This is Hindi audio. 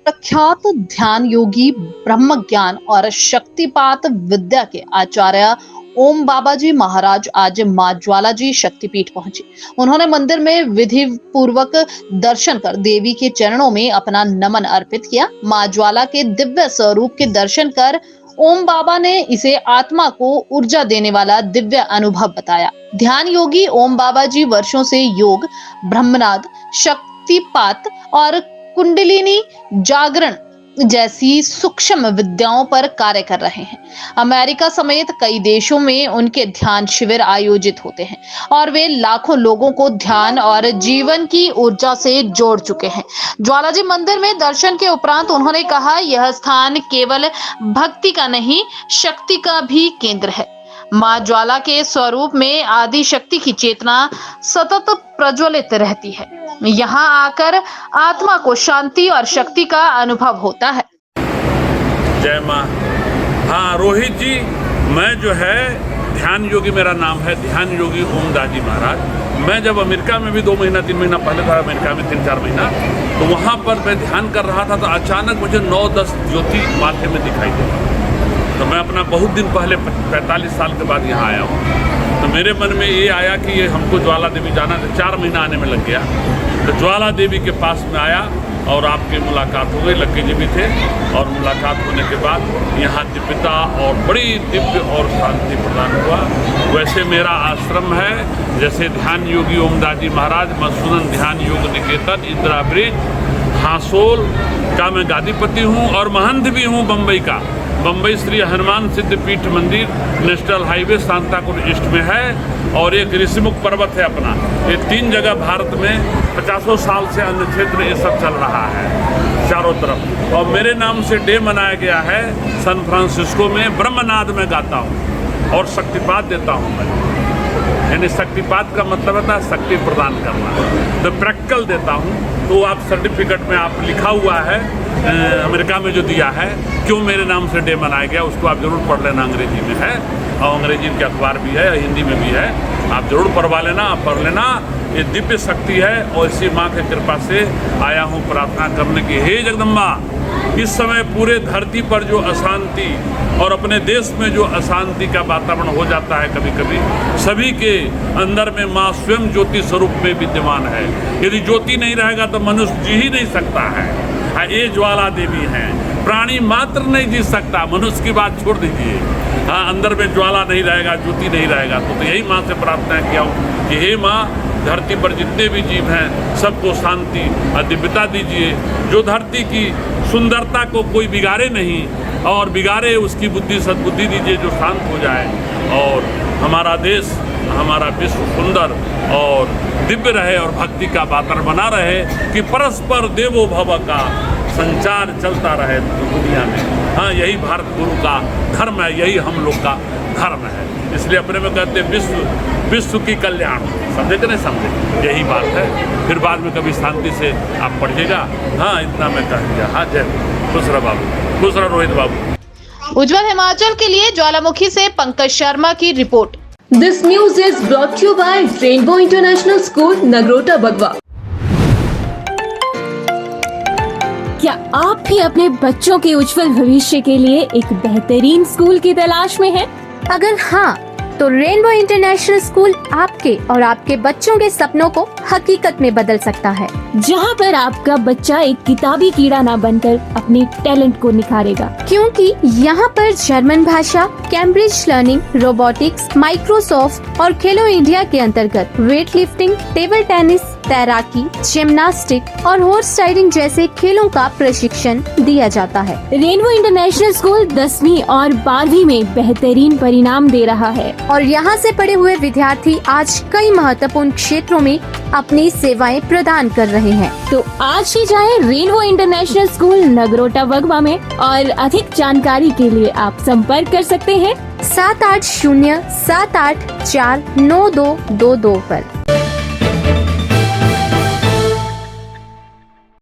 प्रख्यात ध्यान योगी, ब्रह्म ज्ञान और शक्तिपात विद्या के आचार्य ओम बाबा जी महाराज आज मां ज्वाला जी शक्तिपीठ पहुंचे। उन्होंने मंदिर में विधि पूर्वक दर्शन कर देवी के चरणों में अपना नमन अर्पित किया। मां ज्वाला के दिव्य स्वरूप के दर्शन कर ओम बाबा ने इसे आत्मा को ऊर्जा देने वाला दिव्य अनुभव बताया। ध्यान योगी ओम बाबा जी वर्षों से योग, ब्रह्मनाद, शक्तिपात और कुंडलिनी जागरण जैसी सूक्ष्म विद्याओं पर कार्य कर रहे हैं। अमेरिका समेत कई देशों में उनके ध्यान शिविर आयोजित होते हैं और वे लाखों लोगों को ध्यान और जीवन की ऊर्जा से जोड़ चुके हैं। ज्वाला जी मंदिर में दर्शन के उपरांत उन्होंने कहा, यह स्थान केवल भक्ति का नहीं, शक्ति का भी केंद्र है। मां ज्वाला के स्वरूप में आदि शक्ति की चेतना सतत प्रज्वलित रहती है। यहाँ आकर आत्मा को शांति और शक्ति का अनुभव होता है। जय मां। हाँ रोहित जी, मैं जो है ध्यान योगी, मेरा नाम है ध्यान योगी ओम दास जी महाराज। मैं जब अमेरिका में भी 2 महीना 3 महीना पहले था, अमेरिका में 3-4 महीना, तो वहाँ पर मैं ध्यान कर रहा था तो अचानक मुझे 9-10 ज्योति माथे में दिखाई दी। तो मैं अपना बहुत दिन पहले 45 साल के बाद यहाँ आया हूँ। तो मेरे मन में ये आया कि ये हमको ज्वाला देवी जाना था। 4 महीना आने में लग गया। तो ज्वाला देवी के पास में आया और आपकी मुलाकात हो गई। लक्की जी भी थे और मुलाकात होने के बाद यहाँ दिव्यता और बड़ी दिव्य और शांति प्रदान हुआ। वैसे मेरा आश्रम है जैसे ध्यान योगी ओम दास जी महाराज, मधुसूदन ध्यान योग निकेतन, इंदिरा ब्रिज, हासोल का मैं गादीपति हूँ और महंत भी हूँ बम्बई का। बम्बई श्री हनुमान सिद्ध पीठ मंदिर नेशनल हाईवे सांताक्रूज ईस्ट में है और एक ऋषिमुख पर्वत है अपना। ये 3 जगह भारत में 50 साल से अन्य क्षेत्र ये सब चल रहा है चारों तरफ। और मेरे नाम से डे मनाया गया है सैन फ्रांसिस्को में। ब्रह्मनाद में गाता हूँ और शक्तिपात देता हूँ मैं। यानी शक्तिपात का मतलब होता है शक्ति प्रदान करना। तो प्रैक्टिकल देता हूँ, तो आप सर्टिफिकेट में आप लिखा हुआ है अमेरिका में जो दिया है, क्यों मेरे नाम से डे मनाया गया, उसको आप जरूर पढ़ लेना। अंग्रेजी में है और अंग्रेजी के अखबार भी है, हिंदी में भी है, आप जरूर पढ़वा लेना, पढ़ लेना। ये दिव्य शक्ति है और इसी माँ की कृपा से आया हूँ प्रार्थना करने की। हे जगदम्बा, इस समय पूरे धरती पर जो अशांति और अपने देश में जो अशांति का वातावरण हो जाता है कभी कभी, सभी के अंदर में माँ स्वयं ज्योति स्वरूप में विद्यमान है। यदि ज्योति नहीं रहेगा तो मनुष्य जी ही नहीं सकता है। ये ज्वाला देवी हैं, प्राणी मात्र नहीं जी सकता, मनुष्य की बात छोड़ दीजिए। हाँ, अंदर में ज्वाला नहीं रहेगा, ज्योति नहीं रहेगा। तो यही माँ से प्रार्थना किया हूँ कि हे माँ, धरती पर जितने भी जीव हैं सबको शांति और दिव्यता दीजिए। जो धरती की सुंदरता को कोई बिगाड़े नहीं और बिगाड़े उसकी बुद्धि सद्बुद्धि दीजिए, जो शांत हो जाए और हमारा देश, हमारा विश्व सुंदर और दिव्य रहे और भक्ति का वातावरण बना रहे कि परस्पर देवो भव का संचार चलता रहे दुनिया में। हाँ, यही भारत गुरु का धर्म है, यही हम लोग का धर्म है। इसलिए अपने में कहते विश्व की कल्याण। समझे कि नहीं समझे, यही बात है। फिर बाद में कभी शांति से आप पढ़िएगा। हाँ, इतना मैं कह दिया। हाँ, जय खुश रहा बाबू, खुश रहा रोहित बाबू। उज्जवल हिमाचल के लिए ज्वालामुखी से पंकज शर्मा की report. This news is brought to you by Rainbow International School, Nagrota Bagwan. क्या आप भी अपने बच्चों के उज्जवल भविष्य के लिए एक बेहतरीन स्कूल की तलाश में हैं? अगर हाँ, तो रेनबो इंटरनेशनल स्कूल आपके और आपके बच्चों के सपनों को हकीकत में बदल सकता है, जहां पर आपका बच्चा एक किताबी कीड़ा ना बनकर अपने टैलेंट को निखारेगा। क्योंकि यहाँ पर जर्मन भाषा, कैम्ब्रिज लर्निंग, रोबोटिक्स, माइक्रोसॉफ्ट और खेलो इंडिया के अंतर्गत वेट लिफ्टिंग, टेबल टेनिस, तैराकी, जिम्नास्टिक और हॉर्स राइडिंग जैसे खेलों का प्रशिक्षण दिया जाता है। रेनबो इंटरनेशनल स्कूल 10वीं और 12वीं में बेहतरीन परिणाम दे रहा है और यहाँ से पढ़े हुए विद्यार्थी आज कई महत्वपूर्ण क्षेत्रों में अपनी सेवाएं प्रदान कर रहे हैं। तो आज ही जाएं रेनबो इंटरनेशनल स्कूल नगरोटा बगवा में और अधिक जानकारी के लिए आप संपर्क कर सकते हैं 78078492222 पर।